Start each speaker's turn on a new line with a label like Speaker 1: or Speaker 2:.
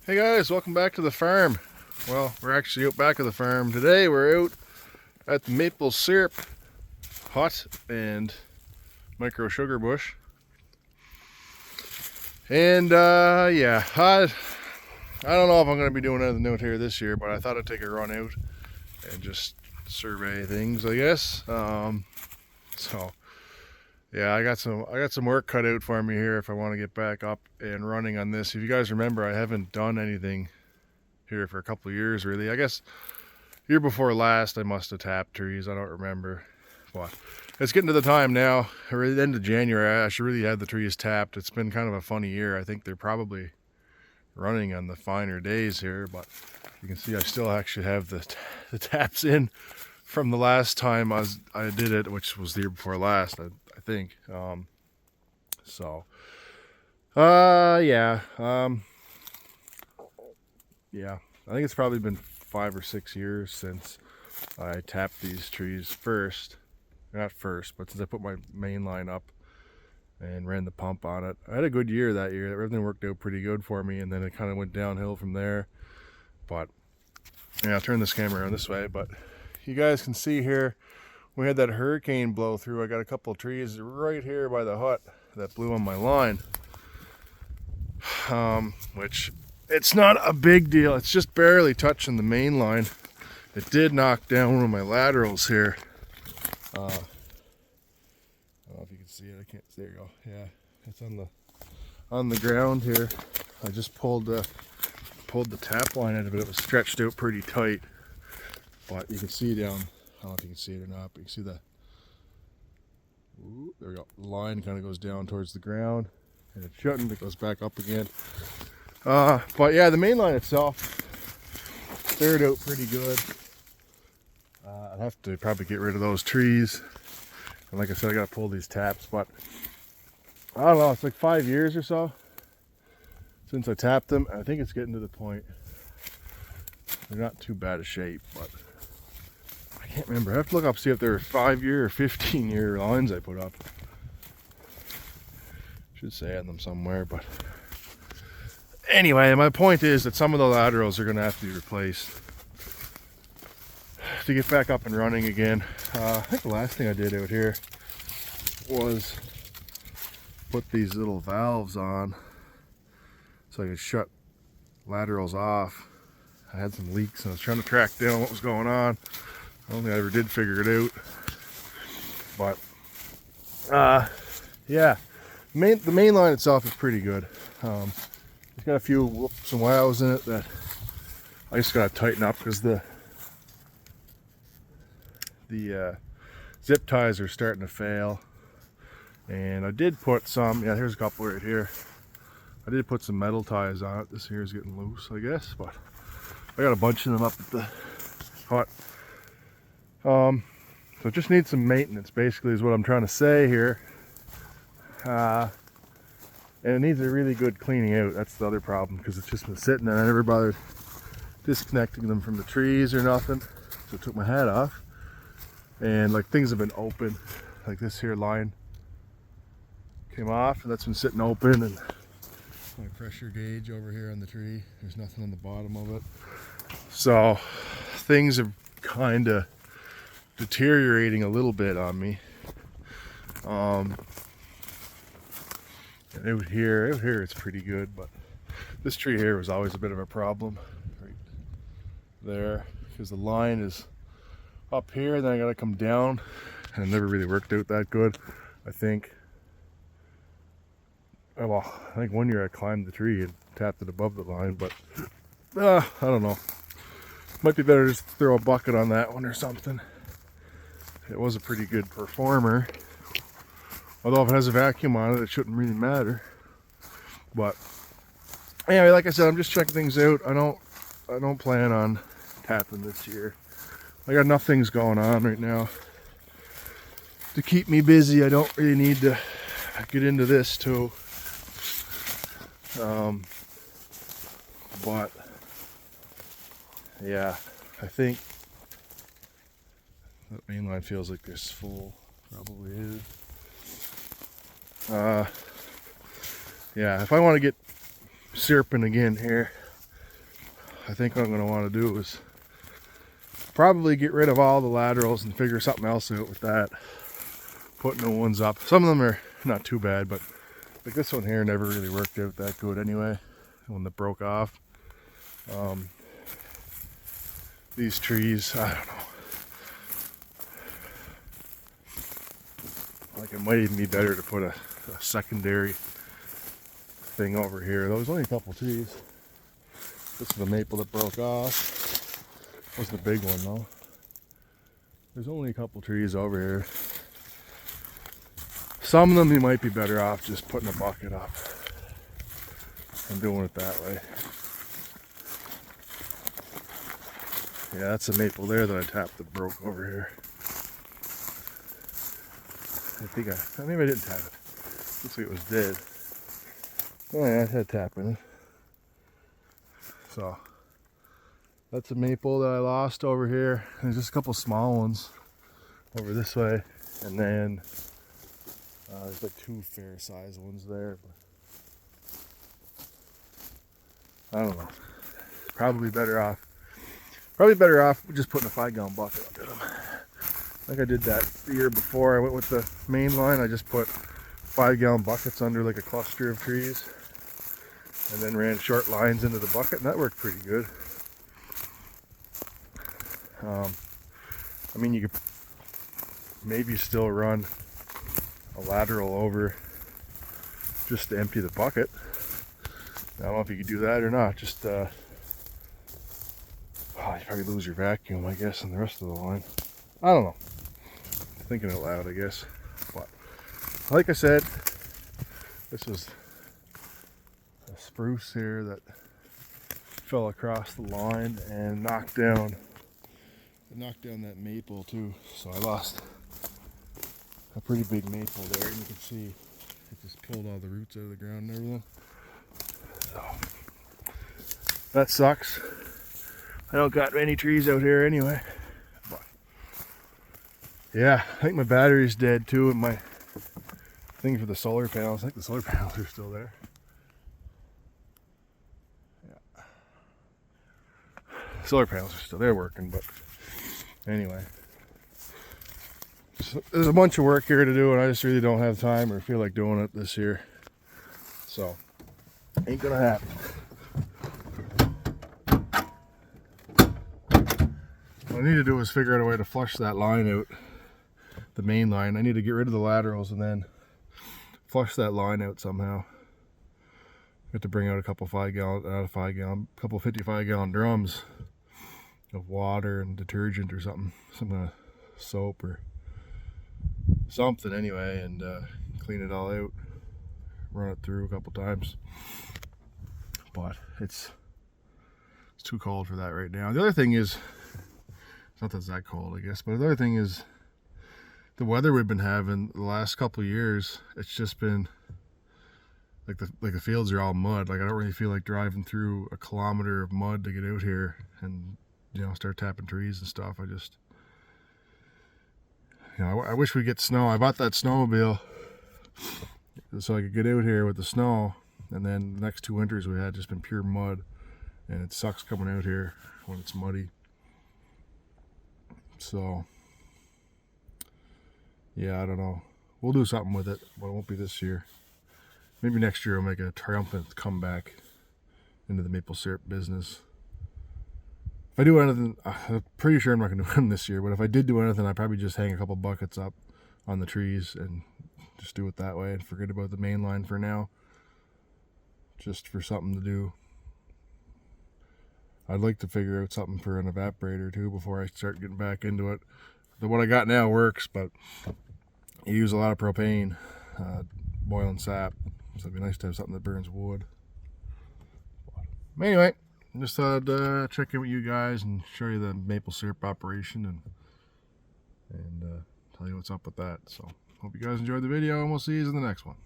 Speaker 1: Hey guys, welcome back to the farm. Well, we're actually out back of the farm. Today we're out at the maple syrup hut and micro sugar bush. And yeah, I don't know if I'm going to be doing anything out here this year, but I thought I'd take a run out and just survey things, I guess. So yeah, I got some work cut out for me here if I want to get back up and running on this. If you guys remember, I haven't done anything here for a couple of years, really. I guess year before last I must have tapped trees. I don't remember. But it's getting to the time now, or at the end of January, I should really have the trees tapped. It's been kind of a funny year. I think they're probably running on the finer days here, but you can see I still actually have the taps in from the last time I did it, which was the year before last, I think. Yeah, I think it's probably been 5 or 6 years since I tapped these trees first. Not first, but since I put my main line up and ran the pump on it. I had a good year that year. Everything worked out pretty good for me, and then it kind of went downhill from there. But yeah, I'll turn this camera around this way, but you guys can see here, we had that hurricane blow through. I got a couple of trees right here by the hut that blew on my line. Which it's not a big deal. It's just barely touching the main line. It did knock down one of my laterals here. I don't know if you can see it. I can't. There you go. Yeah, it's on the ground here. I just pulled the tap line out of it. It was stretched out pretty tight, but you can see down. I don't know if you can see it or not, but you can see the. Ooh, there we go. The line kind of goes down towards the ground, and it shouldn't. It goes back up again. But yeah, the main line itself cleared out pretty good. I'd have to probably get rid of those trees. And like I said, I gotta pull these taps, but I don't know, it's like 5 years or so since I tapped them. I think it's getting to the point. They're not too bad a shape, but I can't remember. I have to look up, see if they're 5-year or 15-year lines I put up. Should say on them somewhere, but anyway, my point is that some of the laterals are gonna have to be replaced to get back up and running again. I think the last thing I did out here was put these little valves on so I could shut laterals off. I had some leaks and I was trying to track down what was going on. I don't think I ever did figure it out. But yeah, the main line itself is pretty good. It's got a few whoops and wows in it that I just gotta tighten up because the zip ties are starting to fail. And I did put some, yeah, here's a couple right here. I did put some metal ties on it. This here is getting loose, I guess, but I got a bunch of them up at the hut. So it just needs some maintenance, basically, is what I'm trying to say here. And it needs a really good cleaning out. That's the other problem, because it's just been sitting there. I never bothered disconnecting them from the trees or nothing. So I took my hat off. And like things have been open, like this here line came off, and that's been sitting open. And my pressure gauge over here on the tree, there's nothing on the bottom of it. So things are kind of deteriorating a little bit on me. And out here it's pretty good, but this tree here was always a bit of a problem right there, because the line is up here, and then I gotta come down, and it never really worked out that good, I think. Well, I think one year I climbed the tree and tapped it above the line, but I don't know. Might be better just to throw a bucket on that one or something. It was a pretty good performer. Although if it has a vacuum on it, it shouldn't really matter. But anyway, like I said, I'm just checking things out. I don't plan on tapping this year. I got enough things going on right now to keep me busy. I don't really need to get into this too. But yeah, I think that main line feels like this full. Probably is. Yeah, if I want to get syruping again here, I think what I'm going to want to do is probably get rid of all the laterals and figure something else out with that. Put new ones up. Some of them are not too bad, but like this one here never really worked out that good anyway. The one that broke off. These trees, I don't know. Like it might even be better to put a secondary thing over here. There was only a couple trees. This is the maple that broke off. Wasn't a big one though. There's only a couple trees over here. Some of them you might be better off just putting a bucket up and doing it that way. Yeah, that's a maple there that I tapped that broke over here. Maybe I didn't tap it. Looks like it was dead. Oh yeah, I had tap in it. So that's a maple that I lost over here. There's just a couple small ones over this way, and then there's like two fair sized ones there. But I don't know. Probably better off just putting a 5-gallon bucket under them. Like I did that the year before. I went with the main line. I just put 5-gallon buckets under like a cluster of trees, and then ran short lines into the bucket, and that worked pretty good. I mean, you could maybe still run a lateral over just to empty the bucket. I don't know if you could do that or not. Just you probably lose your vacuum, I guess, and the rest of the line. I don't know. Thinking out loud, I guess. But like I said, this was a spruce here that fell across the line and knocked down that maple too. So I lost a pretty big maple there, and you can see it just pulled all the roots out of the ground and everything. So that sucks. I don't got any trees out here anyway. But yeah, I think my battery's dead too, and my thing for the solar panels. I think the solar panels are still there. Yeah. Solar panels are still there working, but anyway. So there's a bunch of work here to do, and I just really don't have time or feel like doing it this year. So, ain't gonna happen. What I need to do is figure out a way to flush that line out, the main line. I need to get rid of the laterals and then flush that line out somehow. I have to bring out a couple 55-gallon drums of water and detergent or something, some kind of soap or something anyway, and clean it all out, run it through a couple times. But it's too cold for that right now. The other thing is, it's not that it's that cold, I guess, but the other thing is the weather we've been having the last couple of years. It's just been like the fields are all mud. Like I don't really feel like driving through a kilometer of mud to get out here and, you know, start tapping trees and stuff. I just, you know, I wish we'd get snow. I bought that snowmobile so I could get out here with the snow, and then the next 2 winters we had just been pure mud, and it sucks coming out here when it's muddy. So yeah, I don't know. We'll do something with it, but it won't be this year. Maybe next year I'll make a triumphant comeback into the maple syrup business. If I do anything, I'm pretty sure I'm not going to do anything this year, but if I did do anything, I'd probably just hang a couple buckets up on the trees and just do it that way and forget about the main line for now. Just for something to do. I'd like to figure out something for an evaporator too before I start getting back into it. The one I got now works, but you use a lot of propane, boiling sap, so it'd be nice to have something that burns wood. But anyway, just thought I'd check in with you guys and show you the maple syrup operation and tell you what's up with that. So hope you guys enjoyed the video, and we'll see you in the next one.